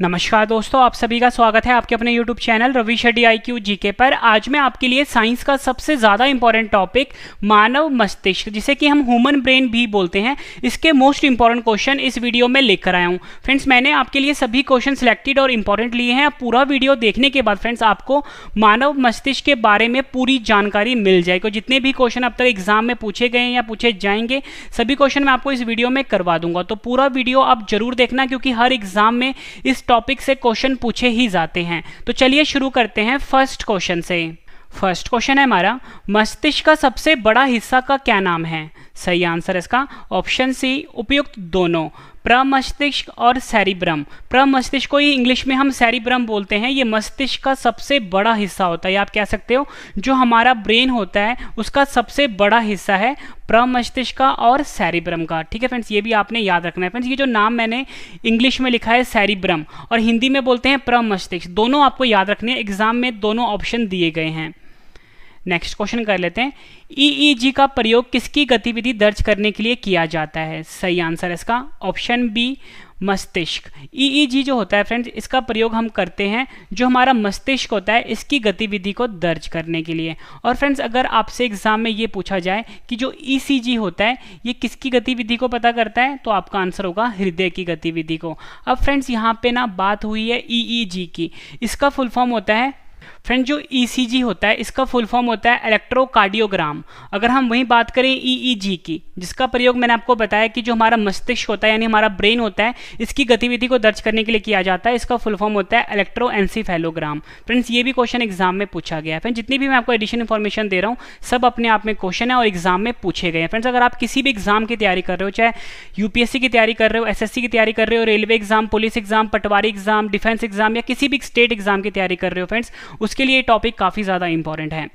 नमस्कार दोस्तों, आप सभी का स्वागत है आपके अपने YouTube channel Ravi Shetty IQ GK पर। आज मैं आपके लिए साइंस का सबसे ज़्यादा इंपॉर्टेंट टॉपिक मानव मस्तिष्क, जिसे कि हम ह्यूमन ब्रेन भी बोलते हैं, इसके मोस्ट इंपॉर्टेंट क्वेश्चन इस वीडियो में लेकर आया हूँ। फ्रेंड्स, मैंने आपके लिए सभी क्वेश्चन सिलेक्टेड और इंपॉर्टेंट लिए हैं। पूरा वीडियो देखने के बाद फ्रेंड्स आपको मानव मस्तिष्क के बारे में पूरी जानकारी मिल जाएगी। जितने भी क्वेश्चन अब तक एग्जाम में पूछे गए हैं या पूछे जाएंगे, सभी क्वेश्चन मैं आपको इस वीडियो में करवा दूंगा। तो पूरा वीडियो आप जरूर देखना, क्योंकि हर एग्जाम में इस टॉपिक से क्वेश्चन पूछे ही जाते हैं। तो चलिए शुरू करते हैं फर्स्ट क्वेश्चन से। फर्स्ट क्वेश्चन है हमारा, मस्तिष्क का सबसे बड़ा हिस्सा का क्या नाम है? सही आंसर इसका ऑप्शन सी, उपयुक्त दोनों, प्रमस्तिष्क और सेरिब्रम। प्रमस्तिष्क को ही इंग्लिश में हम सेरिब्रम बोलते हैं। ये मस्तिष्क का सबसे बड़ा हिस्सा होता है, आप कह सकते हो जो हमारा ब्रेन होता है उसका सबसे बड़ा हिस्सा है प्रमस्तिष्क का और सेरिब्रम का। ठीक है फ्रेंड्स, ये भी आपने याद रखना है। फ्रेंड्स, ये जो नाम मैंने इंग्लिश में लिखा है सेरिब्रम और हिंदी में बोलते हैं प्रमस्तिष्क, दोनों आपको याद रखने हैं। एग्जाम में दोनों ऑप्शन दिए गए हैं। नेक्स्ट क्वेश्चन कर लेते हैं, EEG का प्रयोग किसकी गतिविधि दर्ज करने के लिए किया जाता है? सही आंसर इसका ऑप्शन बी, मस्तिष्क। EEG जो होता है फ्रेंड्स, इसका प्रयोग हम करते हैं जो हमारा मस्तिष्क होता है इसकी गतिविधि को दर्ज करने के लिए। और फ्रेंड्स, अगर आपसे एग्जाम में ये पूछा जाए कि जो ECG होता है ये किसकी गतिविधि को पता करता है, तो आपका आंसर होगा हृदय की गतिविधि को। अब फ्रेंड्स, यहाँ पे ना बात हुई है EEG की, इसका फुल फॉर्म होता है फ्रेंड, जो ECG होता है इसका फुल फॉर्म होता है इलेक्ट्रोकार्डियोग्राम। अगर हम वही बात करें EEG की, जिसका प्रयोग मैंने आपको बताया कि जो हमारा मस्तिष्क होता है यानी हमारा ब्रेन होता है इसकी गतिविधि को दर्ज करने के लिए किया जाता है, इसका फुल फॉर्म होता है इलेक्ट्रोएन्सेफेलोग्राम। फ्रेंड्स, ये भी क्वेश्चन एग्जाम में पूछा गया है। फ्रेंड्स, जितनी भी मैं आपको एडिशनल इन्फॉर्मेशन दे रहा हूँ सब अपने आप में क्वेश्चन है और एग्जाम में पूछे गए हैं। फ्रेंड्स, अगर आप किसी भी एग्जाम की तैयारी कर रहे हो, चाहे UPSC की तैयारी कर रहे हो, SSC की तैयारी कर रहे हो, रेलवे एग्जाम, पुलिस एग्जाम, पटवारी एग्जाम, डिफेंस एग्जाम या किसी भी स्टेट एग्जाम की तैयारी कर रहे हो फ्रेंड्स, उसके लिए टॉपिक काफी ज्यादा इंपॉर्टेंट है।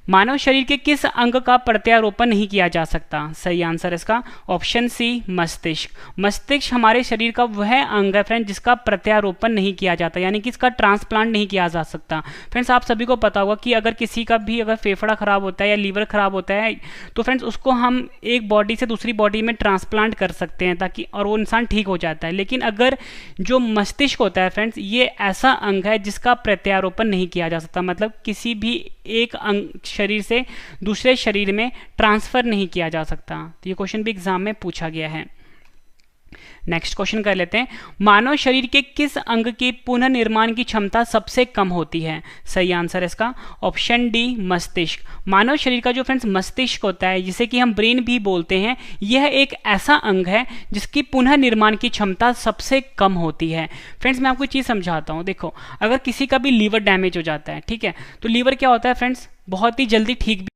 मानव शरीर के किस अंग का प्रत्यारोपण नहीं किया जा सकता? सही आंसर इसका ऑप्शन सी, मस्तिष्क। मस्तिष्क हमारे शरीर का वह अंग है फ्रेंड जिसका प्रत्यारोपण नहीं किया जाता, यानी कि इसका ट्रांसप्लांट नहीं किया जा सकता। फ्रेंड्स, आप सभी को पता होगा कि अगर किसी का भी अगर फेफड़ा खराब होता है या लीवर खराब होता है तो फ्रेंड्स उसको हम एक बॉडी से दूसरी बॉडी में ट्रांसप्लांट कर सकते हैं ताकि और वो इंसान ठीक हो जाता है। लेकिन अगर जो मस्तिष्क होता है फ्रेंड्स, ये ऐसा अंग है जिसका प्रत्यारोपण नहीं किया जा सकता, मतलब किसी भी एक अंग शरीर से दूसरे शरीर में ट्रांसफर नहीं किया जा सकता। तो ये क्वेश्चन भी एग्जाम में पूछा गया है। नेक्स्ट क्वेश्चन कर लेते हैं, मानव शरीर के किस अंग की पुनर्निर्माण की क्षमता सबसे कम होती है? सही आंसर इसका ऑप्शन डी, मस्तिष्क। मानव शरीर का जो फ्रेंड्स मस्तिष्क होता है जिसे कि हम ब्रेन भी बोलते हैं, यह एक ऐसा अंग है जिसकी पुनर्निर्माण की क्षमता सबसे कम होती है। फ्रेंड्स, मैं आपको चीज़ समझाता हूँ। देखो, अगर किसी का भी लीवर डैमेज हो जाता है, ठीक है, तो लीवर क्या होता है फ्रेंड्स, बहुत ही जल्दी ठीक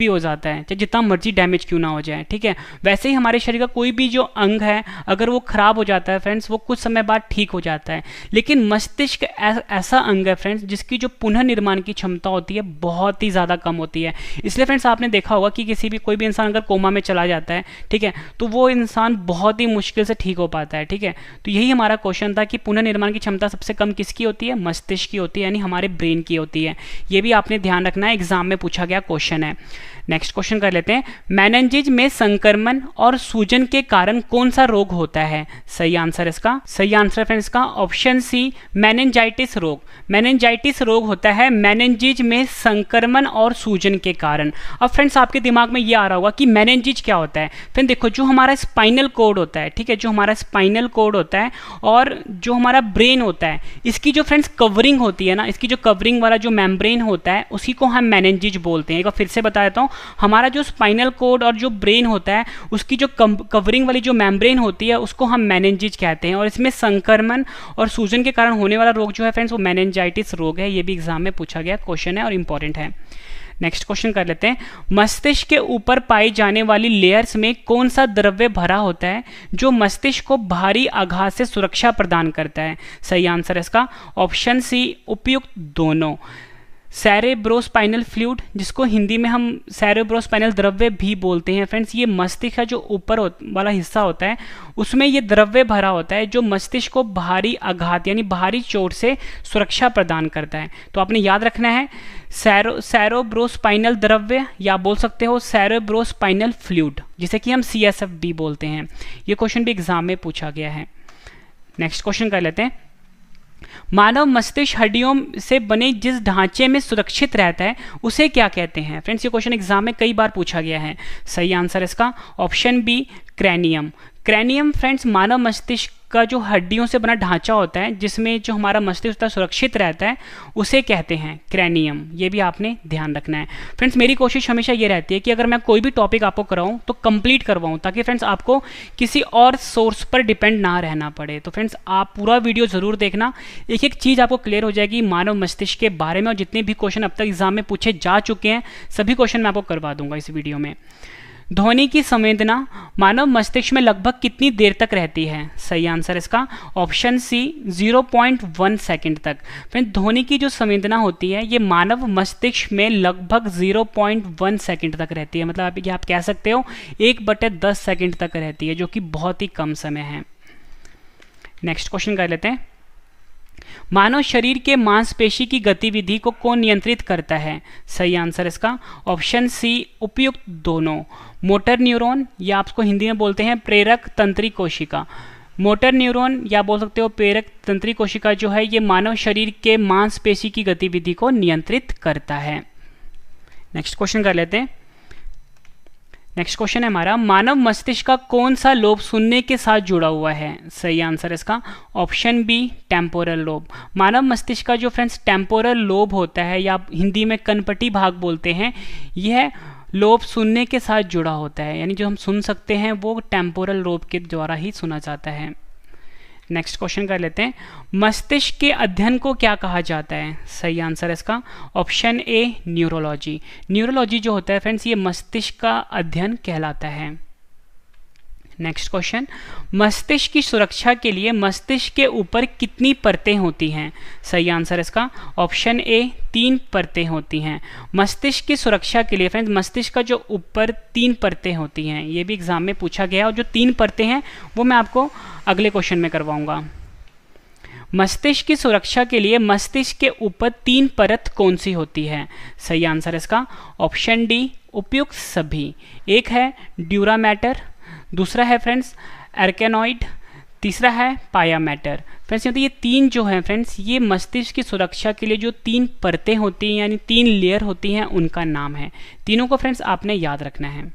भी हो जाता है, चाहे जितना मर्जी डैमेज क्यों ना हो जाए। ठीक है, वैसे ही हमारे शरीर का कोई भी जो अंग है अगर वो खराब हो जाता है फ्रेंड्स, वो कुछ समय बाद ठीक हो जाता है। लेकिन मस्तिष्क ऐसा अंग है फ्रेंड्स जिसकी जो पुनर्निर्माण की क्षमता होती है बहुत ही ज़्यादा कम होती है। इसलिए फ्रेंड्स, आपने देखा होगा कि कोई भी इंसान अगर कोमा में चला जाता है, ठीक है, तो वो इंसान बहुत ही मुश्किल से ठीक हो पाता है। ठीक है, तो यही हमारा क्वेश्चन था कि पुनर्निर्माण की क्षमता सबसे कम किसकी होती है? मस्तिष्क की होती है, यानी हमारे ब्रेन की होती है। ये भी आपने ध्यान रखना है, एग्जाम में पूछा गया क्वेश्चन है। नेक्स्ट क्वेश्चन कर लेते हैं, मेनिंजेस में संक्रमण और सूजन के कारण कौन सा रोग होता है? सही आंसर फ्रेंड्स का ऑप्शन सी, मेनिंजाइटिस रोग। मेनिंजाइटिस रोग होता है मेनिंजेस में संक्रमण और सूजन के कारण। अब फ्रेंड्स, आपके दिमाग में ये आ रहा होगा कि मेनिंजेस क्या होता है। फ्रेंड देखो, जो हमारा स्पाइनल कोड होता है, ठीक है, जो हमारा स्पाइनल कोड होता है और जो हमारा ब्रेन होता है, इसकी जो फ्रेंड्स कवरिंग होती है ना, इसकी जो कवरिंग वाला जो मेम्ब्रेन होता है उसी को हम मेनिंजेस बोलते हैं। एक बार फिर से बता देता हूँ, हमारा जो स्पाइनल कोड और जो ब्रेन होता है उसकी जो कवरिंग वाली जो मेम्ब्रेन होती है उसको हम मेनिंजेस कहते हैं। और इसमें संक्रमण और सूजन के कारण होने वाला रोग जो है फ्रेंड्स वो मेनिंजाइटिस रोग है। ये भी एग्जाम में पूछा गया क्वेश्चन है और इंपॉर्टेंट है। नेक्स्ट क्वेश्चन कर लेते हैं, मस्तिष्क के ऊपर पाई जाने वाली लेयर्स में कौन सा द्रव्य भरा होता है जो मस्तिष्क को भारी आघात से सुरक्षा प्रदान करता है? सही आंसर इसका ऑप्शन सी, उपयुक्त दोनों। सेरेब्रोस्पाइनल फ्लूइड, जिसको हिंदी में हम सेरेब्रोस्पाइनल द्रव्य भी बोलते हैं फ्रेंड्स, ये मस्तिष्क का जो ऊपर वाला हिस्सा होता है उसमें ये द्रव्य भरा होता है जो मस्तिष्क को भारी आघात यानी भारी चोट से सुरक्षा प्रदान करता है। तो आपने याद रखना है सेरेब्रोस्पाइनल द्रव्य, या बोल सकते हो सेरेब्रोस्पाइनल फ्लूइड, जिसे कि हम CSF भी बोलते हैं। ये क्वेश्चन भी एग्जाम में पूछा गया है। नेक्स्ट क्वेश्चन कर लेते हैं, मानव मस्तिष्क हड्डियों से बने जिस ढांचे में सुरक्षित रहता है उसे क्या कहते हैं? फ्रेंड्स, ये क्वेश्चन एग्जाम में कई बार पूछा गया है। सही आंसर इसका option B, cranium. Cranium friends मानव मस्तिष्क का जो हड्डियों से बना ढांचा होता है, जिसमें जो हमारा मस्तिष्क होता है सुरक्षित रहता है, उसे कहते हैं क्रैनियम। ये भी आपने ध्यान रखना है। फ्रेंड्स, मेरी कोशिश हमेशा ये रहती है कि अगर मैं कोई भी टॉपिक आपको कराऊं तो कंप्लीट करवाऊं, ताकि फ्रेंड्स आपको किसी और सोर्स पर डिपेंड ना रहना पड़े। तो फ्रेंड्स, आप पूरा वीडियो ज़रूर देखना, एक एक चीज़ आपको क्लियर हो जाएगी मानव मस्तिष्क के बारे में। और जितने भी क्वेश्चन अब तक एग्जाम में पूछे जा चुके हैं सभी क्वेश्चन मैं आपको करवा दूंगा इस वीडियो में। ध्वनि की संवेदना मानव मस्तिष्क में लगभग कितनी देर तक रहती है? सही आंसर इसका ऑप्शन सी, 0.1 सेकंड तक। फ्रेंड्स, ध्वनि की जो संवेदना होती है ये मानव मस्तिष्क में लगभग 0.1 सेकंड तक रहती है। मतलब आप कह सकते हो 1/10 सेकंड तक रहती है, जो कि बहुत ही कम समय है। नेक्स्ट क्वेश्चन कर लेते हैं। मानव शरीर के मांसपेशी की गतिविधि को कौन नियंत्रित करता है? सही आंसर इसका ऑप्शन सी, उपयुक्त दोनों। मोटर न्यूरॉन, या आपको हिंदी में बोलते हैं प्रेरक तंत्री कोशिका। मोटर न्यूरॉन या बोल सकते हो प्रेरक तंत्री कोशिका जो है ये मानव शरीर के मांसपेशी की गतिविधि को नियंत्रित करता है। नेक्स्ट क्वेश्चन कर लेते हैं। नेक्स्ट क्वेश्चन है हमारा, मानव मस्तिष्क का कौन सा लोब सुनने के साथ जुड़ा हुआ है? सही आंसर इसका ऑप्शन बी, टेम्पोरल लोब। मानव मस्तिष्क का जो फ्रेंड्स टेम्पोरल लोब होता है, या हिंदी में कनपटी भाग बोलते हैं, यह लोब सुनने के साथ जुड़ा होता है। यानी जो हम सुन सकते हैं वो टेम्पोरल लोब के द्वारा ही सुना जाता है। नेक्स्ट क्वेश्चन कर लेते हैं। मस्तिष्क के अध्ययन को क्या कहा जाता है? सही आंसर इसका ऑप्शन ए, न्यूरोलॉजी। न्यूरोलॉजी जो होता है फ्रेंड्स ये मस्तिष्क का अध्ययन कहलाता है। नेक्स्ट क्वेश्चन, मस्तिष्क की सुरक्षा के लिए मस्तिष्क के ऊपर कितनी परतें होती हैं? सही आंसर इसका ऑप्शन ए, 3 परतें होती हैं। मस्तिष्क की सुरक्षा के लिए फ्रेंड्स मस्तिष्क का जो ऊपर 3 परतें होती हैं, ये भी एग्जाम में पूछा गया। और जो 3 परतें हैं वो मैं आपको अगले क्वेश्चन में करवाऊंगा। मस्तिष्क की सुरक्षा के लिए मस्तिष्क के ऊपर 3 परत कौन सी होती है? सही आंसर इसका ऑप्शन डी, उपयुक्त सभी। एक है ड्यूरा मैटर, दूसरा है फ्रेंड्स एर्केनॉइड, तीसरा है पाया मैटर। फ्रेंड्स ये 3 जो है फ्रेंड्स ये मस्तिष्क की सुरक्षा के लिए जो 3 परतें होती हैं यानी 3 लेयर होती हैं उनका नाम है। तीनों को फ्रेंड्स आपने याद रखना है।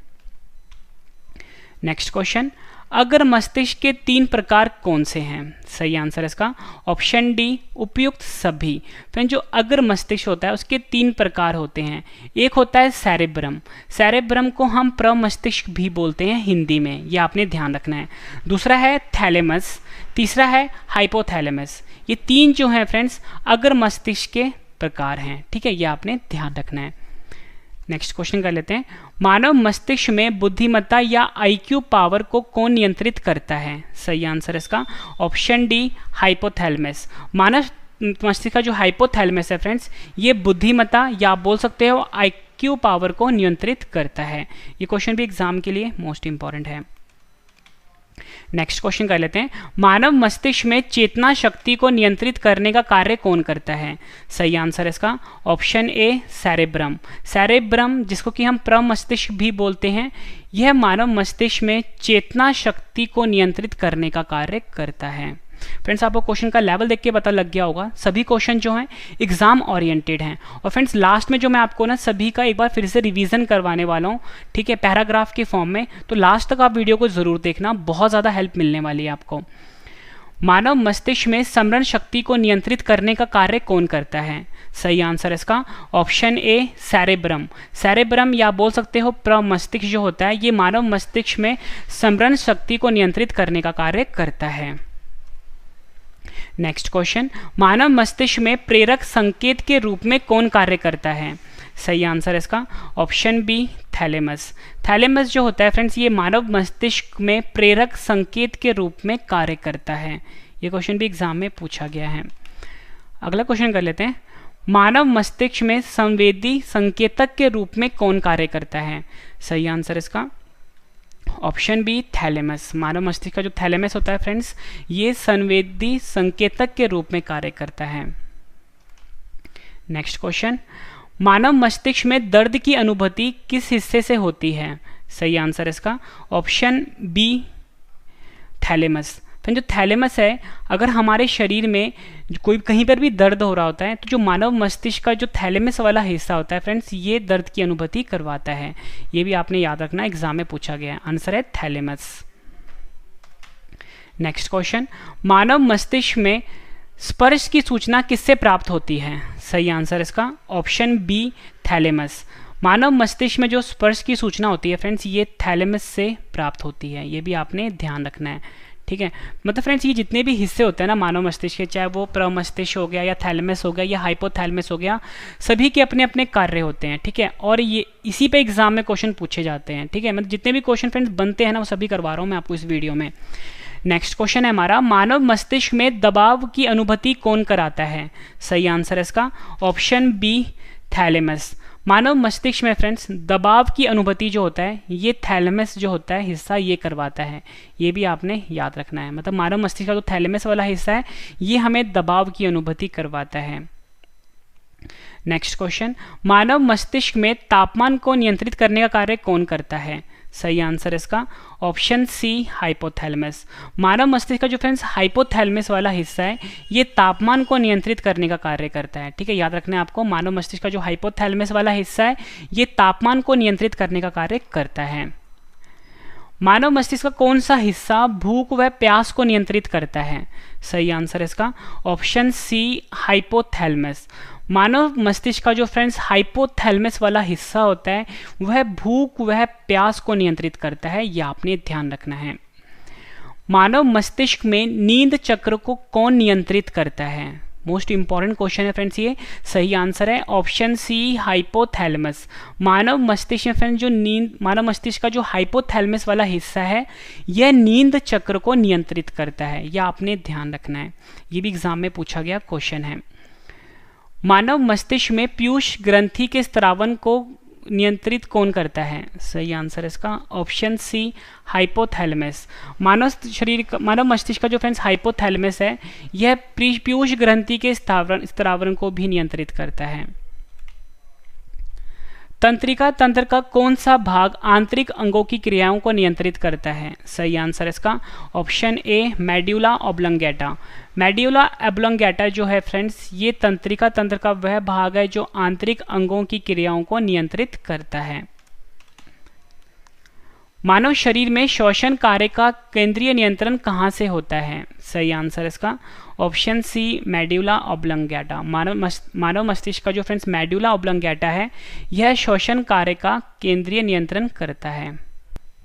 नेक्स्ट क्वेश्चन, अगर मस्तिष्क के 3 प्रकार कौन से हैं? सही आंसर इसका ऑप्शन डी, उपयुक्त सभी। फ्रेंड्स जो अगर मस्तिष्क होता है उसके 3 प्रकार होते हैं। एक होता है सेरेब्रम, सेरेब्रम को हम प्रमस्तिष्क भी बोलते हैं हिंदी में, ये आपने ध्यान रखना है। दूसरा है थैलेमस, तीसरा है हाइपोथैलेमस। ये 3 जो हैं फ्रेंड्स अगर मस्तिष्क के प्रकार हैं, ठीक है, ये आपने ध्यान रखना है। नेक्स्ट क्वेश्चन कर लेते हैं। मानव मस्तिष्क में बुद्धिमत्ता या आईक्यू पावर को कौन नियंत्रित करता है? सही आंसर इसका ऑप्शन डी, हाइपोथैलेमस। मानव मस्तिष्क का जो हाइपोथैलेमस है फ्रेंड्स ये बुद्धिमत्ता या बोल सकते हो आईक्यू पावर को नियंत्रित करता है। ये क्वेश्चन भी एग्जाम के लिए मोस्ट इंपॉर्टेंट है। नेक्स्ट क्वेश्चन कर लेते हैं। मानव मस्तिष्क में चेतना शक्ति को नियंत्रित करने का कार्य कौन करता है? सही आंसर इसका ऑप्शन ए, सेरेब्रम। सेरेब्रम जिसको कि हम प्रमस्तिष्क भी बोलते हैं, यह मानव मस्तिष्क में चेतना शक्ति को नियंत्रित करने का कार्य करता है। फ्रेंड्स आपको क्वेश्चन का लेवल देख के पता लग गया होगा, सभी क्वेश्चन जो हैं एग्जाम ओरिएंटेड हैं। और फ्रेंड्स लास्ट में जो मैं आपको ना सभी का एक बार फिर से रिवीजन करवाने वाला हूँ, ठीक है, पैराग्राफ के फॉर्म में, तो लास्ट तक आप वीडियो को जरूर देखना, बहुत ज़्यादा हेल्प मिलने वाली है आपको। मानव मस्तिष्क में स्मरण शक्ति को नियंत्रित करने का कार्य कौन करता है? सही आंसर इसका ऑप्शन ए, सेरेब्रम। सेरेब्रम या बोल सकते हो प्रमस्तिष्क जो होता है ये मानव मस्तिष्क में स्मरण शक्ति को नियंत्रित करने का कार्य करता है। नेक्स्ट क्वेश्चन, मानव मस्तिष्क में प्रेरक संकेत के रूप में कौन कार्य करता है? सही आंसर इसका ऑप्शन बी, थैलेमस। थैलेमस जो होता है फ्रेंड्स ये मानव मस्तिष्क में प्रेरक संकेत के रूप में कार्य करता है। ये क्वेश्चन भी एग्जाम में पूछा गया है। अगला क्वेश्चन कर लेते हैं। मानव मस्तिष्क में संवेदी संकेतक के रूप में कौन कार्य करता है? सही आंसर इसका ऑप्शन बी, थैलेमस। मानव मस्तिष्क का जो थैलेमस होता है फ्रेंड्स ये संवेदी संकेतक के रूप में कार्य करता है। नेक्स्ट क्वेश्चन, मानव मस्तिष्क में दर्द की अनुभूति किस हिस्से से होती है? सही आंसर इसका ऑप्शन बी, थैलेमस। फिर जो थैलेमस है, अगर हमारे शरीर में कोई कहीं पर भी दर्द हो रहा होता है तो जो मानव मस्तिष्क का जो थैलेमस वाला हिस्सा होता है फ्रेंड्स, ये दर्द की अनुभूति करवाता है। ये भी आपने याद रखना, एग्जाम में पूछा गया है। आंसर है थैलेमस। नेक्स्ट क्वेश्चन, मानव मस्तिष्क में स्पर्श की सूचना किससे प्राप्त होती है? सही आंसर इसका ऑप्शन बी, थैलेमस। मानव मस्तिष्क में जो स्पर्श की सूचना होती है फ्रेंड्स, ये थैलेमस से प्राप्त होती है। ये भी आपने ध्यान रखना है, ठीक है। मतलब फ्रेंड्स ये जितने भी हिस्से होते हैं ना मानव मस्तिष्क के, चाहे वो प्रमस्तिष्क हो गया या थैलेमस हो गया या हाइपोथैलेमस हो गया, सभी के अपने अपने कार्य होते हैं, ठीक है। और ये इसी पे एग्जाम में क्वेश्चन पूछे जाते हैं, ठीक है। मतलब जितने भी क्वेश्चन फ्रेंड्स बनते हैं ना, वो सभी करवा रहा हूँ मैं आपको इस वीडियो में। नेक्स्ट क्वेश्चन है हमारा, मानव मस्तिष्क में दबाव की अनुभूति कौन कराता है? सही आंसर है इसका ऑप्शन बी, थैलेमस। मानव मस्तिष्क में फ्रेंड्स दबाव की अनुभूति जो होता है, ये थैलेमस जो होता है हिस्सा, ये करवाता है। ये भी आपने याद रखना है। मतलब मानव मस्तिष्क का जो थैलेमस वाला हिस्सा है, ये हमें दबाव की अनुभूति करवाता है। नेक्स्ट क्वेश्चन, मानव मस्तिष्क में तापमान को नियंत्रित करने का कार्य कौन करता है? सही आंसर इसका ऑप्शन सी, हाइपोथैलेमस। मानव मस्तिष्क का जो फ्रेंड्स हाइपोथैलेमस वाला हिस्सा है, ये तापमान को नियंत्रित करने का कार्य करता है, ठीक है। याद रखना है आपको, मानव मस्तिष्क का जो हाइपोथैलेमस वाला हिस्सा है, ये तापमान को नियंत्रित करने का कार्य करता है। मानव मस्तिष्क का कौन सा हिस्सा भूख व प्यास को नियंत्रित करता है? सही आंसर इसका ऑप्शन सी, हाइपोथैलेमस। मानव मस्तिष्क का जो फ्रेंड्स हाइपोथैलेमस वाला हिस्सा होता है, वह भूख वह प्यास को नियंत्रित करता है। यह आपने ध्यान रखना है। मानव मस्तिष्क में नींद चक्र को कौन नियंत्रित करता है? मोस्ट इंपॉर्टेंट क्वेश्चन है फ्रेंड्स ये। सही आंसर है ऑप्शन सी, हाइपोथैलेमस। मानव मस्तिष्क में फ्रेंड्स मानव मस्तिष्क का जो हाइपोथैलेमस वाला हिस्सा है, यह नींद चक्र को नियंत्रित करता है। यह आपने ध्यान रखना है। ये भी एग्जाम में पूछा गया क्वेश्चन है। मानव मस्तिष्क में पीयूष ग्रंथि के स्रावन को नियंत्रित कौन करता है? सही आंसर इसका ऑप्शन सी, हाइपोथैलेमस। मानव मस्तिष्क का जो फ्रेंड्स हाइपोथैलेमस है, यह पीयूष ग्रंथि के स्रावन को भी नियंत्रित करता है। तंत्रिका तंत्र का कौन सा भाग आंतरिक अंगों की क्रियाओं को नियंत्रित करता है? सही आंसर इसका option A, medulla oblongata. Medulla oblongata जो है फ्रेंड्स, ये तंत्रिका तंत्र का वह भाग है जो आंतरिक अंगों की क्रियाओं को नियंत्रित करता है। मानव शरीर में श्वसन कार्य का केंद्रीय नियंत्रण कहाँ से होता है? सही आंसर इसका ऑप्शन सी, मेड्यूला ऑब्लोंगेटा। मानव मस्तिष्क का जो फ्रेंड्स मेड्यूला ऑब्लोंगेटा है, यह श्वसन कार्य का केंद्रीय नियंत्रण करता है।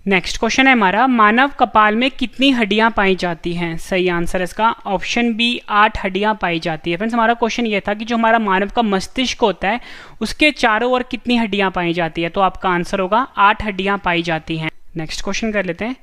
नेक्स्ट क्वेश्चन है हमारा, मानव कपाल में कितनी हड्डियां पाई जाती हैं? सही आंसर इसका ऑप्शन बी, 8 हड्डियां पाई जाती है। फ्रेंड्स हमारा क्वेश्चन ये था कि जो हमारा मानव का मस्तिष्क होता है, उसके चारों ओर कितनी हड्डियां पाई जाती है? तो आपका आंसर होगा 8 हड्डियां पाई जाती हैं। नेक्स्ट क्वेश्चन कर लेते हैं,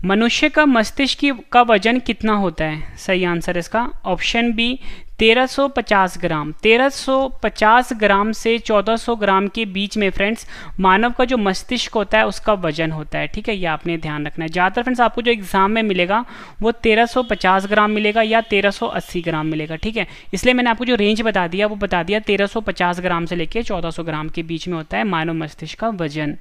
मनुष्य का मस्तिष्क का वजन कितना होता है? सही आंसर इसका ऑप्शन बी, 1350 ग्राम। 1350 ग्राम से 1400 ग्राम के बीच में फ्रेंड्स मानव का जो मस्तिष्क होता है, उसका वजन होता है, ठीक है। ये आपने ध्यान रखना है। ज़्यादातर फ्रेंड्स आपको जो एग्जाम में मिलेगा वो 1350 ग्राम मिलेगा या 1380 ग्राम मिलेगा, ठीक है। इसलिए मैंने आपको जो रेंज बता दिया वो बता दिया 1350 ग्राम से लेकर 1400 ग्राम के बीच में होता है मानव मस्तिष्क का वजन।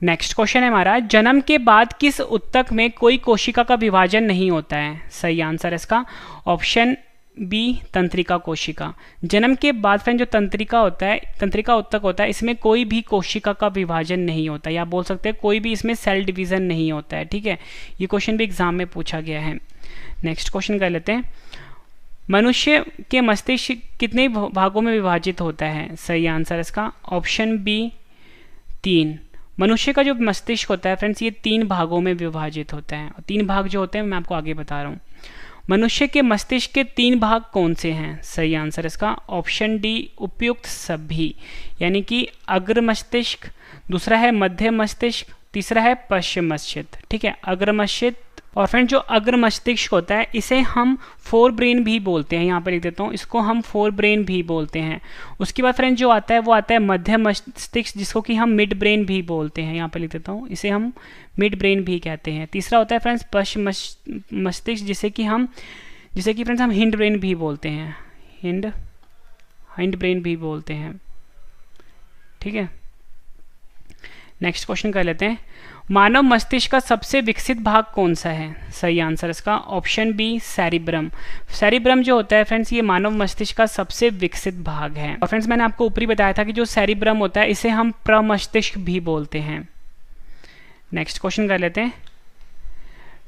नेक्स्ट क्वेश्चन है हमारा, जन्म के बाद किस ऊतक में कोई कोशिका का विभाजन नहीं होता है? सही आंसर इसका ऑप्शन बी, तंत्रिका कोशिका। जन्म के बाद फ्रेंड जो तंत्रिका ऊतक होता है, इसमें कोई भी कोशिका का विभाजन नहीं होता, या बोल सकते हैं कोई भी इसमें सेल डिवीजन नहीं होता है, ठीक है। ये क्वेश्चन भी एग्जाम में पूछा गया है। नेक्स्ट क्वेश्चन कर लेते हैं, मनुष्य के मस्तिष्क कितने भागों में विभाजित होता है? सही आंसर इसका ऑप्शन बी, 3। मनुष्य का जो मस्तिष्क होता है फ्रेंड्स, ये 3 भागों में विभाजित होता है। और 3 भाग जो होते हैं मैं आपको आगे बता रहा हूँ। मनुष्य के मस्तिष्क के 3 भाग कौन से हैं? सही आंसर इसका ऑप्शन डी, उपयुक्त सभी, यानी कि अग्र मस्तिष्क, दूसरा है मध्य मस्तिष्क, तीसरा है पश्चिम मस्तिष्क, ठीक है। अग्र मस्तिष्क और फ्रेंड जो अग्र मस्तिष्क होता है, इसे हम फोर ब्रेन भी बोलते हैं। यहाँ पर लिख देता हूँ, इसको हम फोर ब्रेन भी बोलते हैं। उसके बाद फ्रेंड जो आता है वो आता है मध्य मस्तिष्क, जिसको कि हम मिड ब्रेन भी बोलते हैं। यहाँ पर लिख देता हूँ, इसे हम मिड ब्रेन भी कहते हैं। तीसरा होता है फ्रेंड्स पश्चिम मस्तिष्क, जिसे कि फ्रेंड्स हम हिंड ब्रेन भी बोलते हैं। हिंड ब्रेन भी बोलते हैं, ठीक है। नेक्स्ट क्वेश्चन कर लेते हैं, मानव मस्तिष्क का सबसे विकसित भाग कौन सा है? सही आंसर इसका ऑप्शन बी सेरिब्रम। सेरिब्रम जो होता है फ्रेंड्स ये मानव मस्तिष्क का सबसे विकसित भाग है। और फ्रेंड्स मैंने आपको ऊपरी बताया था कि जो सेरिब्रम होता है इसे हम प्रमस्तिष्क भी बोलते हैं। नेक्स्ट क्वेश्चन कर लेते हैं।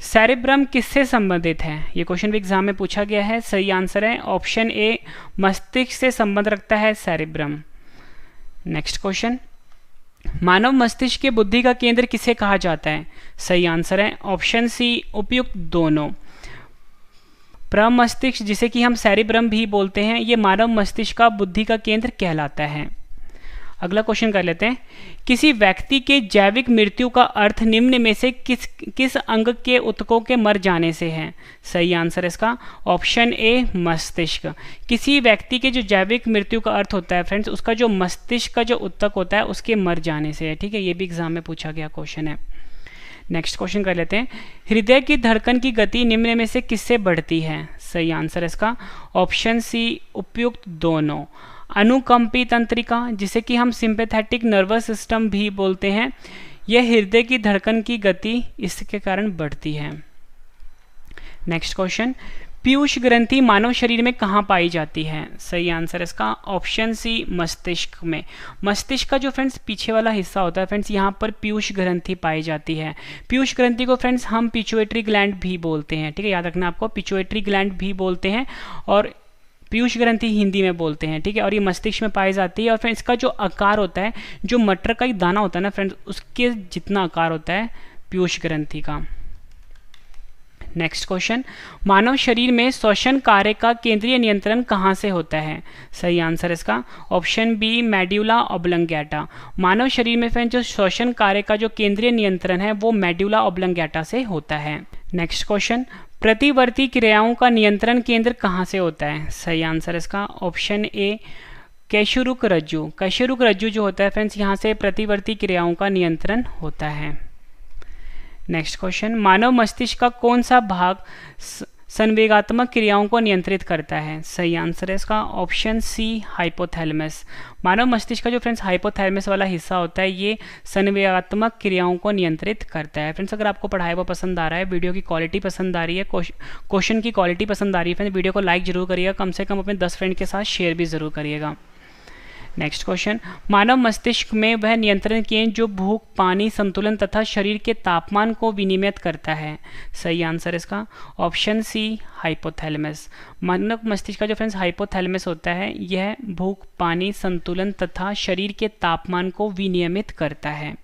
सेरिब्रम किससे संबंधित है? ये क्वेश्चन भी एग्जाम में पूछा गया है। सही आंसर है ऑप्शन ए, मस्तिष्क से संबंध रखता है सेरिब्रम। नेक्स्ट क्वेश्चन, मानव मस्तिष्क के बुद्धि का केंद्र किसे कहा जाता है? सही आंसर है ऑप्शन सी, उपयुक्त दोनों। प्रमस्तिष्क जिसे कि हम सेरिब्रम भी बोलते हैं, ये मानव मस्तिष्क का बुद्धि का केंद्र कहलाता है। अगला क्वेश्चन कर लेते हैं। किसी व्यक्ति के जैविक मृत्यु का अर्थ निम्न में से किस अंग के ऊतकों के मर जाने से है? सही आंसर इसका ऑप्शन ए, मस्तिष्क। किसी व्यक्ति के जो जैविक मृत्यु का अर्थ होता है फ्रेंड्स, उसका जो मस्तिष्क का जो ऊतक होता है उसके मर जाने से है। ठीक है, ये भी एग्जाम में पूछा गया क्वेश्चन है। नेक्स्ट क्वेश्चन कर लेते हैं। हृदय की धड़कन की गति निम्न में से किससे बढ़ती है? सही आंसर इसका ऑप्शन सी, उपयुक्त दोनों। अनुकंपी तंत्रिका जिसे कि हम सिंपैथेटिक नर्वस सिस्टम भी बोलते हैं, यह हृदय की धड़कन की गति इसके कारण बढ़ती है। नेक्स्ट क्वेश्चन, पीयूष ग्रंथि मानव शरीर में कहाँ पाई जाती है? सही आंसर इसका ऑप्शन सी, मस्तिष्क में। मस्तिष्क का जो फ्रेंड्स पीछे वाला हिस्सा होता है फ्रेंड्स, यहाँ पर पीयूष ग्रंथि पाई जाती है। पीयूष ग्रंथि को फ्रेंड्स हम पिट्यूटरी ग्लैंड भी बोलते हैं। ठीक है, याद रखना आपको, पिट्यूटरी ग्लैंड भी बोलते हैं और पीयूष ग्रंथि हिंदी में बोलते हैं। ठीक है, और ये मस्तिष्क में पाई जाती है। और फिर इसका जो आकार होता है, जो मटर का एक दाना होता है ना फ्रेंड्स, उसके जितना आकार होता है पीयूष ग्रंथि का। नेक्स्ट क्वेश्चन, मानव शरीर में श्वसन कार्य का केंद्रीय नियंत्रण कहाँ से होता है? सही आंसर इसका ऑप्शन बी, मेड्यूला ऑब्लंगेटा। मानव शरीर में फ्रेंड्स जो श्वसन कार्य का जो केंद्रीय नियंत्रण है वो मेड्यूला ऑब्लंगेटा से होता है। नेक्स्ट क्वेश्चन, प्रतिवर्ती क्रियाओं का नियंत्रण केंद्र कहाँ से होता है? सही आंसर इसका ऑप्शन ए, कैशुरुक रज्जु। कैशुरुक रज्जु जो होता है फ्रेंड्स, यहाँ से प्रतिवर्ती क्रियाओं का नियंत्रण होता है। नेक्स्ट क्वेश्चन, मानव मस्तिष्क का कौन सा भाग संवेगात्मक क्रियाओं को नियंत्रित करता है? सही आंसर है इसका ऑप्शन सी, हाइपोथैलेमस। मानव मस्तिष्क का जो फ्रेंड्स हाइपोथैलेमस वाला हिस्सा होता है ये संवेगात्मक क्रियाओं को नियंत्रित करता है। फ्रेंड्स अगर आपको पढ़ाई वो पसंद आ रहा है, वीडियो की क्वालिटी पसंद आ रही है, क्वेश्चन की क्वालिटी पसंद आ रही है फ्रेंड्स, वीडियो को लाइक जरूर करिएगा, कम से कम अपने 10 फ्रेंड के साथ शेयर भी जरूर करिएगा। नेक्स्ट क्वेश्चन, मानव मस्तिष्क में वह नियंत्रण केंद्र जो भूख, पानी संतुलन तथा शरीर के तापमान को विनियमित करता है? सही आंसर इसका ऑप्शन सी, हाइपोथैलेमस। मानव मस्तिष्क का जो फ्रेंड्स हाइपोथैलेमस होता है यह भूख, पानी संतुलन तथा शरीर के तापमान को विनियमित करता है।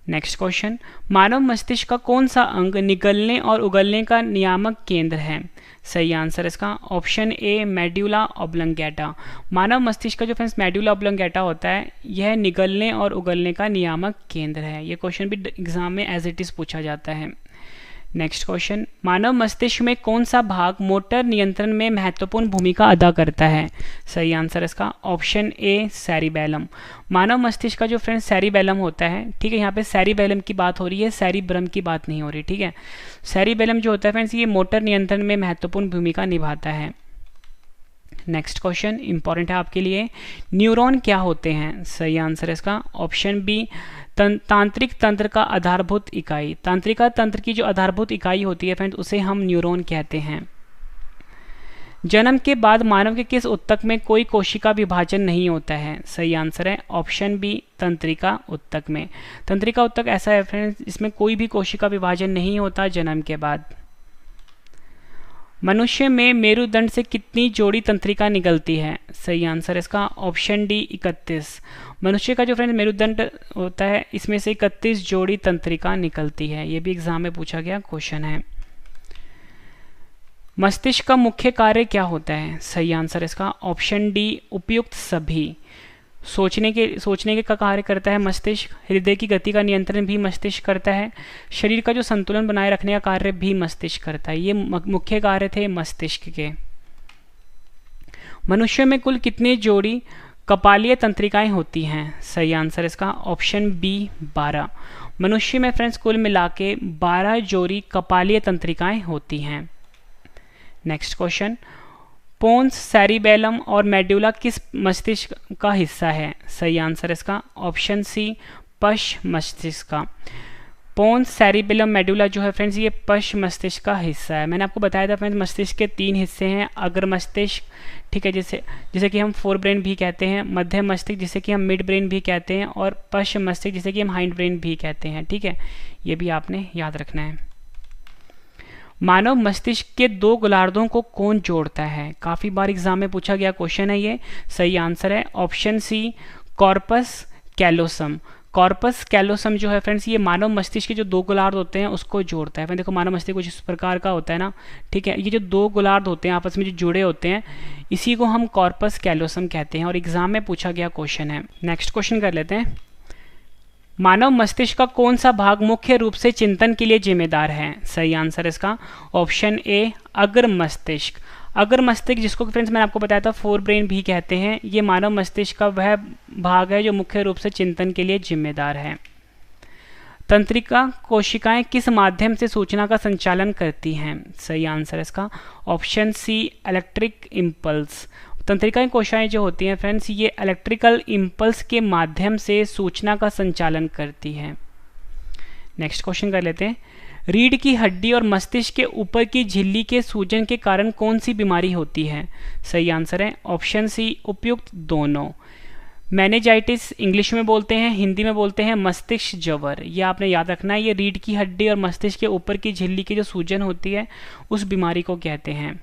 नेक्स्ट क्वेश्चन, मानव मस्तिष्क का कौन सा अंग निगलने और उगलने का नियामक केंद्र है? सही आंसर इसका ऑप्शन ए, मेड्यूला ऑब्लंगेटा। मानव मस्तिष्क का जो फ्रेंड्स मेड्यूला ऑब्लंगेटा होता है यह निगलने और उगलने का नियामक केंद्र है। ये क्वेश्चन भी एग्जाम में एज इट इज पूछा जाता है। नेक्स्ट क्वेश्चन, मानव मस्तिष्क में कौन सा भाग मोटर नियंत्रण में महत्वपूर्ण भूमिका अदा करता है? सही आंसर इसका ऑप्शन ए, सेरिबेलम। मानव मस्तिष्क का जो फ्रेंड्स सेरिबेलम होता है, ठीक है, यहाँ पे सेरिबेलम की बात हो रही है, सेरिब्रम की बात नहीं हो रही। ठीक है, सेरिबेलम जो होता है फ्रेंड्स ये मोटर नियंत्रण में महत्वपूर्ण भूमिका निभाता है। नेक्स्ट क्वेश्चन इंपॉर्टेंट है आपके लिए, न्यूरॉन क्या होते हैं? सही आंसर इसका ऑप्शन बी, तांत्रिक तंत्र का आधारभूत इकाई। तांत्रिका तंत्र की जो आधारभूत इकाई होती है फ्रेंड्स उसे हम न्यूरॉन कहते हैं। जन्म के बाद मानव के किस ऊतक में कोई कोशिका विभाजन नहीं होता है? सही आंसर है ऑप्शन बी, तंत्रिका ऊतक में। तंत्रिका ऊतक ऐसा है फ्रेंड्स इसमें कोई भी कोशिका विभाजन नहीं होता जन्म के बाद। मनुष्य में मेरुदंड से कितनी जोड़ी तंत्रिका निकलती है? सही आंसर इसका ऑप्शन डी, 31। मनुष्य का जो फ्रेंड मेरुदंड होता है इसमें से 31 जोड़ी तंत्रिका निकलती है। ये भी एग्जाम में पूछा गया क्वेश्चन है। मस्तिष्क का मुख्य कार्य क्या होता है? सही आंसर इसका ऑप्शन डी, उपयुक्त सभी। सोचने के का कार्य करता है मस्तिष्क। हृदय की गति का नियंत्रण भी मस्तिष्क करता है। शरीर का जो संतुलन बनाए रखने का कार्य भी मस्तिष्क करता है। ये मुख्य कार्य थे मस्तिष्क के। मनुष्य में कुल कितनी जोड़ी कपालीय तंत्रिकाएं होती हैं? सही आंसर इसका ऑप्शन बी, 12। मनुष्य में फ्रेंड्स कुल मिला के 12 जोड़ी कपालीय तंत्रिकाएं होती हैं। नेक्स्ट क्वेश्चन, पोन्स, सेरिबेलम और मेड्यूला किस मस्तिष्क का हिस्सा है? सही आंसर इसका ऑप्शन सी, पश मस्तिष्क का। पोन्स सेरिबेलम मेडुला जो है फ्रेंड्स, ये पश मस्तिष्क का हिस्सा है। मैंने आपको बताया था फ्रेंड्स, मस्तिष्क के 3 हिस्से हैं, अग्र मस्तिष्क, ठीक है, जिसे कि हम फोर ब्रेन भी कहते हैं, मध्य मस्तिष्क जिसे कि हम मिड ब्रेन भी कहते हैं, और पश मस्तिष्क जिसे कि हम हाइंड ब्रेन भी कहते हैं, ठीक है, ये भी आपने याद रखना है। मानव मस्तिष्क के 2 गोलार्धों को कौन जोड़ता है? काफ़ी बार एग्जाम में पूछा गया क्वेश्चन है ये। सही आंसर है option C, corpus callosum. Corpus callosum जो है फ्रेंड्स, ये मानव मस्तिष्क के जो 2 गोलार्ध होते हैं उसको जोड़ता है। फ्रेंड देखो, मानव मस्तिष्क कुछ इस प्रकार का होता है ना, ठीक है, ये जो 2 गोलार्ध होते हैं आपस में जो जुड़े होते हैं, इसी को हम कॉर्पस कैलोसम कहते हैं, और एग्जाम में पूछा गया क्वेश्चन है। नेक्स्ट क्वेश्चन कर लेते हैं। मानव मस्तिष्क का कौन सा भाग मुख्य रूप से चिंतन के लिए जिम्मेदार है? सही आंसर इसका ऑप्शन ए, अग्र मस्तिष्क। अग्र मस्तिष्क, जिसको फ्रेंड्स मैंने आपको बताया था फोर ब्रेन भी कहते हैं, ये मानव मस्तिष्क का वह भाग है जो मुख्य रूप से चिंतन के लिए जिम्मेदार है। तंत्रिका कोशिकाएं किस माध्यम से सूचना का संचालन करती हैं? सही आंसर इसका ऑप्शन सी, इलेक्ट्रिक इम्पल्स। तंत्रिका कोशिकाएं जो होती हैं फ्रेंड्स, ये इलेक्ट्रिकल इम्पल्स के माध्यम से सूचना का संचालन करती हैं। नेक्स्ट क्वेश्चन कर लेते हैं। रीढ़ की हड्डी और मस्तिष्क के ऊपर की झिल्ली के सूजन के कारण कौन सी बीमारी होती है? सही आंसर है ऑप्शन सी, उपयुक्त दोनों। मेनिंजाइटिस इंग्लिश में बोलते हैं, हिंदी में बोलते हैं मस्तिष्क ज्वर। ये आपने याद रखना है, ये रीढ़ की हड्डी और मस्तिष्क के ऊपर की झिल्ली की जो सूजन होती है उस बीमारी को कहते हैं।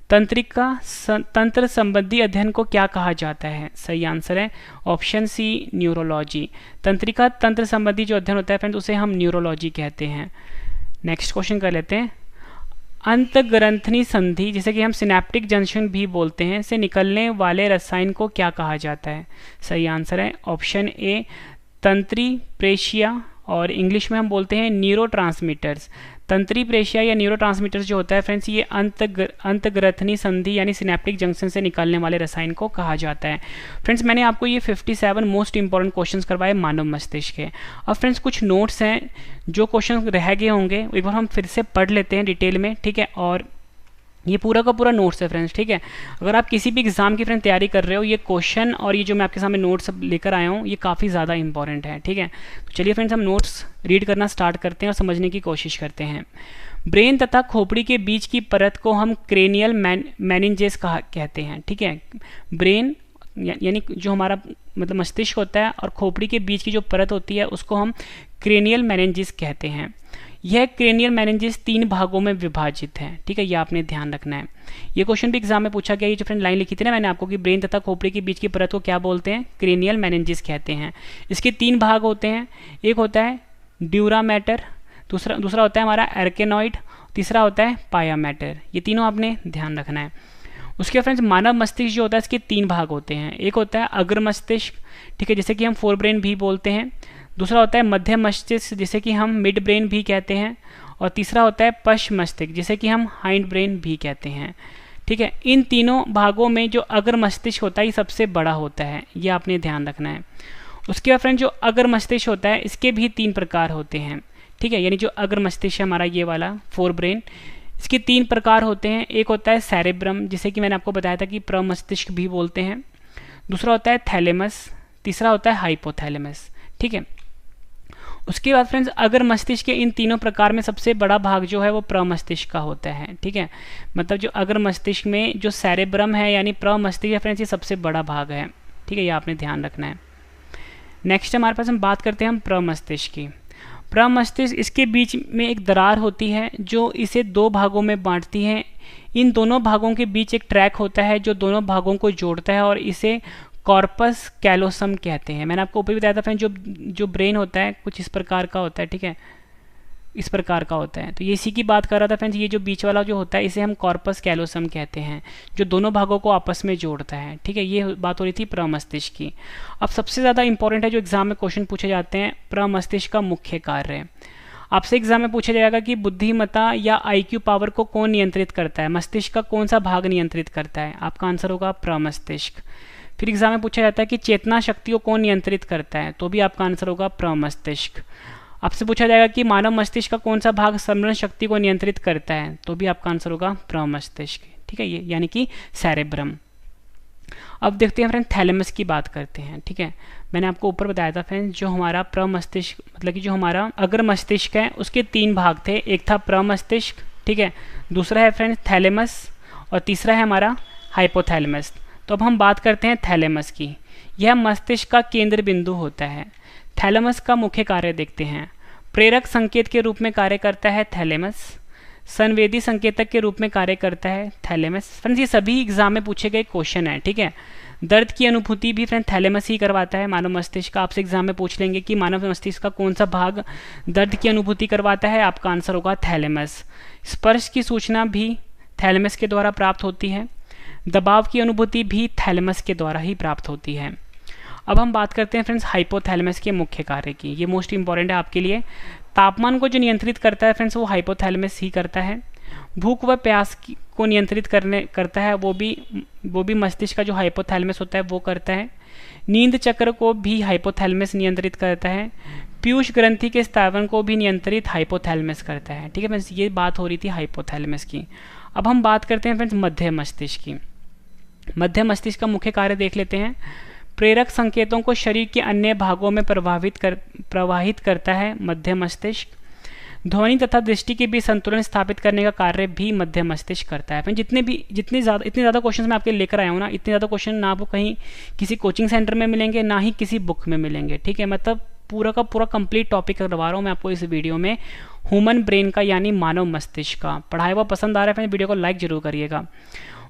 तंत्रिका तंत्र संबंधी अध्ययन को क्या कहा जाता है? सही आंसर है ऑप्शन सी, न्यूरोलॉजी। तंत्रिका तंत्र संबंधी जो अध्ययन होता है फ्रेंड्स, उसे हम न्यूरोलॉजी कहते हैं। नेक्स्ट क्वेश्चन कर लेते हैं। अंतःग्रंथनी संधि, जिसे कि हम सिनेप्टिक जंक्शन भी बोलते हैं, से निकलने वाले रसायन को क्या कहा जाता है? सही आंसर है ऑप्शन ए, तंत्री प्रेशिया, और इंग्लिश में हम बोलते हैं न्यूरोट्रांसमीटर्स। तंत्री प्रेशिया या न्यूरोट्रांसमीटर्स जो होता है फ्रेंड्स, ये अंतःग्रंथनी संधि यानी सिनेप्टिक जंक्शन से निकलने वाले रसायन को कहा जाता है। फ्रेंड्स मैंने आपको ये 57 मोस्ट इंपॉर्टेंट क्वेश्चंस करवाए मानव मस्तिष्क के। अब फ्रेंड्स कुछ नोट्स हैं, जो क्वेश्चन रह गए होंगे एक बार हम फिर से पढ़ लेते हैं डिटेल में, ठीक है, और ये पूरा का पूरा नोट्स है फ्रेंड्स, ठीक है। अगर आप किसी भी एग्जाम की फ्रेंड तैयारी कर रहे हो, ये क्वेश्चन और ये जो मैं आपके सामने नोट्स लेकर आया हूँ, ये काफ़ी ज़्यादा इंपॉर्टेंट है, ठीक है। तो चलिए फ्रेंड्स हम नोट्स रीड करना स्टार्ट करते हैं और समझने की कोशिश करते हैं। ब्रेन तथा खोपड़ी के बीच की परत को हम क्रेनियल मेनिंजेस कहते हैं, ठीक है। ब्रेन यानी जो हमारा मतलब मस्तिष्क होता है और खोपड़ी के बीच की जो परत होती है उसको हम क्रेनियल मेनिंजेस कहते हैं। यह क्रेनियल मेनिंजेस 3 भागों में विभाजित है, ठीक है, ये आपने ध्यान रखना है। ये क्वेश्चन भी एग्जाम में पूछा गया। ये जो फ्रेंड लाइन लिखी थी ना मैंने आपको कि ब्रेन तथा खोपड़ी के बीच की परत को क्या बोलते हैं? क्रेनियल मेनिंजेस कहते हैं। इसके 3 भाग होते हैं, एक होता है ड्यूरा मैटर, दूसरा होता है हमारा एर्केनॉइड, तीसरा होता है पाया मैटर। ये तीनों आपने ध्यान रखना है। उसके फ्रेंड्स मानव मस्तिष्क जो होता है इसके 3 भाग होते हैं। एक होता है अग्र मस्तिष्क, ठीक है, जिसे कि हम फोर ब्रेन भी बोलते हैं। दूसरा होता है मध्य मस्तिष्क, जिसे कि हम मिड ब्रेन भी कहते हैं। और तीसरा होता है पश मस्तिष्क, जिसे कि हम हाइंड ब्रेन भी कहते हैं, ठीक है। इन तीनों भागों में जो अग्र मस्तिष्क होता है ये सबसे बड़ा होता है, ये आपने ध्यान रखना है। उसके बाद फ्रेंड जो अग्र मस्तिष्क होता है इसके भी 3 प्रकार होते हैं, ठीक है। यानी जो अग्र मस्तिष्क है हमारा ये वाला फोर ब्रेन, इसके 3 प्रकार होते हैं। एक होता है सेरेब्रम, जिसे कि मैंने आपको बताया था कि प्रमस्तिष्क भी बोलते हैं। दूसरा होता है थैलेमस, तीसरा होता है हाइपोथैलेमस, ठीक है। उसके बाद फ्रेंड्स अगर मस्तिष्क के इन तीनों प्रकार में सबसे बड़ा भाग जो है वो प्रमस्तिष्क का होता है, ठीक है। मतलब जो अगर मस्तिष्क में जो सेरेब्रम है यानी प्रमस्तिष्क है फ्रेंड्स, ये सबसे बड़ा भाग है, ठीक है, ये आपने ध्यान रखना है। नेक्स्ट हमारे पास हम बात करते हैं हम प्रमस्तिष्क की। प्रमस्तिष्क, इसके बीच में एक दरार होती है जो इसे 2 भागों में बांटती है। इन दोनों भागों के बीच एक ट्रैक होता है जो दोनों भागों को जोड़ता है और इसे कॉर्पस कैलोसम कहते हैं। मैंने आपको ऊपर बताया था फ्रेंड जो ब्रेन होता है कुछ इस प्रकार का होता है, ठीक है, इस प्रकार का होता है। तो ये इसी की बात कर रहा था फ्रेंड्स, ये जो बीच वाला जो होता है इसे हम कॉर्पस कैलोसम कहते हैं, जो दोनों भागों को आपस में जोड़ता है, ठीक है। ये बात हो रही थी प्रमस्तिष्क की। अब सबसे ज़्यादा इंपॉर्टेंट है जो एग्जाम में क्वेश्चन पूछे जाते हैं, प्रमस्तिष्क का मुख्य कार्य। आपसे एग्जाम में पूछा जाएगा कि बुद्धिमत्ता या IQ पावर को कौन नियंत्रित करता है, मस्तिष्क का कौन सा भाग नियंत्रित करता है? आपका आंसर होगा प्रमस्तिष्क। फिर एग्जाम में पूछा जाता है कि चेतना शक्ति को कौन नियंत्रित करता है, तो भी आपका आंसर होगा प्रमस्तिष्क। आपसे पूछा जाएगा कि मानव मस्तिष्क का कौन सा भाग स्मरण शक्ति को नियंत्रित करता है, तो भी आपका आंसर होगा प्रमस्तिष्क, ठीक है, ये यानी कि सेरेब्रम। अब देखते हैं फ्रेंड्स थैलेमस की बात करते हैं। ठीक है, मैंने आपको ऊपर बताया था फ्रेंड्स, जो हमारा प्रमस्तिष्क मतलब कि जो हमारा अग्र मस्तिष्क है उसके 3 भाग थे। एक था प्रमस्तिष्क, ठीक है, दूसरा है फ्रेंड्स थैलेमस और तीसरा है हमारा हाइपोथैलेमस। तो अब हम बात करते हैं थैलेमस की। यह मस्तिष्क का केंद्र बिंदु होता है। थैलेमस का मुख्य कार्य देखते हैं। प्रेरक संकेत के रूप में कार्य करता है थैलेमस। संवेदी संकेतक के रूप में कार्य करता है थैलेमस। फ्रेंड्स ये सभी एग्जाम में पूछे गए क्वेश्चन हैं। ठीक है, दर्द की अनुभूति भी फ्रेंड थैलेमस ही करवाता है। मानव मस्तिष्क का आपसे एग्जाम में पूछ लेंगे कि मानव मस्तिष्क का कौन सा भाग दर्द की अनुभूति करवाता है, आपका आंसर होगा थैलेमस। स्पर्श की सूचना भी थैलेमस के द्वारा प्राप्त होती है। दबाव की अनुभूति भी थैलेमस के द्वारा ही प्राप्त होती है। अब हम बात करते हैं फ्रेंड्स हाइपोथैलेमस के मुख्य कार्य की। ये मोस्ट इंपॉर्टेंट है आपके लिए। तापमान को जो नियंत्रित करता है फ्रेंड्स वो हाइपोथैलेमस ही करता है। भूख व प्यास को नियंत्रित करता है वो भी मस्तिष्क का जो हाइपोथैलेमस होता है वो करता है। नींद चक्र को भी हाइपोथैलेमस नियंत्रित करता है। पीयूष ग्रंथि के स्थावन को भी नियंत्रित हाइपोथैलेमस करता है। ठीक है फ्रेंड्स, ये बात हो रही थी हाइपोथैलेमस की। अब हम बात करते हैं फ्रेंड्स मध्य मस्तिष्क की। मध्य मस्तिष्क का मुख्य कार्य देख लेते हैं। प्रेरक संकेतों को शरीर के अन्य भागों में प्रवाहित करता है मध्य मस्तिष्क। ध्वनि तथा दृष्टि के बीच संतुलन स्थापित करने का कार्य भी मध्य मस्तिष्क करता है। इतने ज़्यादा क्वेश्चन मैं आपके लेकर आया हूँ ना, इतने ज़्यादा क्वेश्चन ना आपको कहीं किसी कोचिंग सेंटर में मिलेंगे ना ही किसी बुक में मिलेंगे। ठीक है, मतलब पूरा का पूरा कंप्लीट टॉपिक करवा रहा हूँ मैं आपको इस वीडियो में, ह्यूमन ब्रेन का यानी मानव मस्तिष्क का। पढ़ाया हुआ पसंद आ रहा है फ्रेंड्स, वीडियो को लाइक जरूर करिएगा।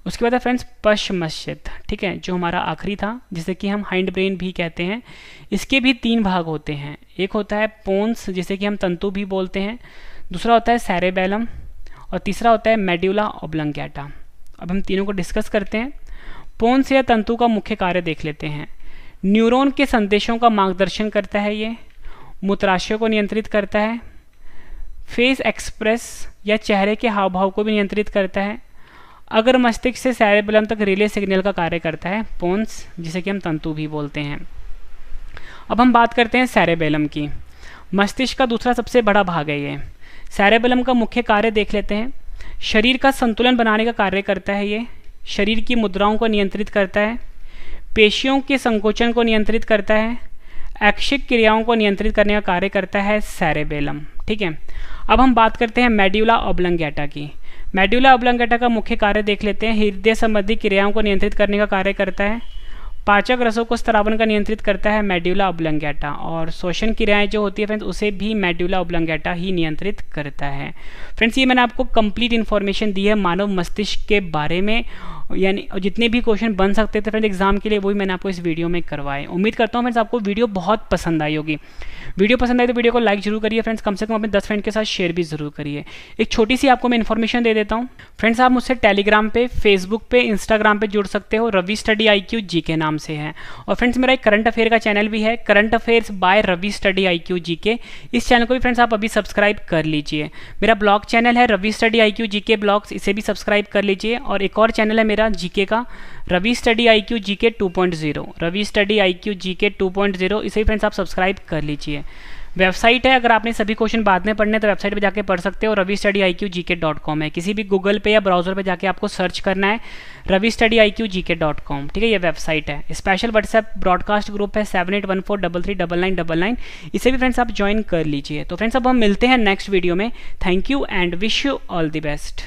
उसके बाद है फ्रेंड्स पश्चमस्थित। ठीक है, जो हमारा आखिरी था जिसे कि हम हाइंड ब्रेन भी कहते हैं। इसके भी 3 भाग होते हैं। एक होता है पोन्स जिसे कि हम तंतु भी बोलते हैं, दूसरा होता है सेरेबेलम और तीसरा होता है मेड्यूला ऑब्लंगेटा। अब हम तीनों को डिस्कस करते हैं। पोन्स या तंतु का मुख्य कार्य देख लेते हैं। न्यूरॉन के संदेशों का मार्गदर्शन करता है ये। मूत्राशय को नियंत्रित करता है। फेस एक्सप्रेस या चेहरे के हाव भाव को भी नियंत्रित करता है। अगर मस्तिष्क से सेरेबेलम तक रिले सिग्नल का कार्य करता है पोन्स, जिसे कि हम तंतु भी बोलते हैं। अब हम बात करते हैं सेरेबेलम की। मस्तिष्क का दूसरा सबसे बड़ा भाग है ये। सेरेबेलम का मुख्य कार्य देख लेते हैं। शरीर का संतुलन बनाने का कार्य करता है ये। शरीर की मुद्राओं को नियंत्रित करता है। पेशियों के संकोचन को नियंत्रित करता है। ऐच्छिक क्रियाओं को नियंत्रित करने का कार्य करता है सेरेबेलम। ठीक है, अब हम बात करते हैं मेड्यूला ऑब्लंगेटा की। मेड्यूला ऑब्लंगेटा का मुख्य कार्य देख लेते हैं। हृदय संबंधी क्रियाओं को नियंत्रित करने का कार्य करता है। पाचक रसों को स्त्रावन का नियंत्रित करता है मेड्यूला ऑब्लंगेटा, और श्वसन क्रियाएं जो होती है फ्रेंड्स उसे भी मेड्यूला ऑब्लंगेटा ही नियंत्रित करता है। फ्रेंड्स ये मैंने आपको कंप्लीट इन्फॉर्मेशन दी है मानव मस्तिष्क के बारे में, यानी जितने भी क्वेश्चन बन सकते थे फ्रेंड्स एग्जाम के लिए वही मैंने आपको इस वीडियो में करवाए। उम्मीद करता हूँ फ्रेंड्स आपको वीडियो बहुत पसंद आई होगी। वीडियो पसंद आई तो वीडियो को लाइक जरूर करिए फ्रेंड्स, कम से कम अपने 10 फ्रेंड के साथ शेयर भी जरूर करिए। एक छोटी सी आपको मैं इन्फॉर्मेशन दे देता हूँ फ्रेंड्स, आप मुझसे टेलीग्राम पे, फेसबुक पे, इंस्टाग्राम पे जुड़ सकते हो। रवि स्टडी IQ GK नाम से है। और फ्रेंड्स मेरा एक करंट अफेयर का चैनल भी है, current affairs by Ravi study IQ GK। इस चैनल को भी फ्रेंड्स आप अभी सब्सक्राइब कर लीजिए। मेरा ब्लॉग चैनल है Ravi study IQ GK blogs, इसे भी सब्सक्राइब कर लीजिए। और एक और चैनल है मेरा जीके का, Ravi study IQ GK 2.0, Ravi study IQ GK 2.0, इसे भी फ्रेंड्स आप सब्सक्राइब कर लीजिए। वेबसाइट है, अगर आपने सभी क्वेश्चन बाद में पढ़ने तो वेबसाइट पे जाके पढ़ सकते हो। ravistudyIQGK.com है। किसी भी गूगल पे या ब्राउजर पे जाके आपको सर्च करना है ravistudyIQGK.com। ठीक है, ये वेबसाइट है। स्पेशल व्हाट्सएप ब्रॉडकास्ट ग्रुप है 7814339999, इसे भी फ्रेंड्स आप ज्वाइन कर लीजिए। तो फ्रेंड्स अब हम मिलते हैं नेक्स्ट वीडियो में। Thank you and wish you all the best.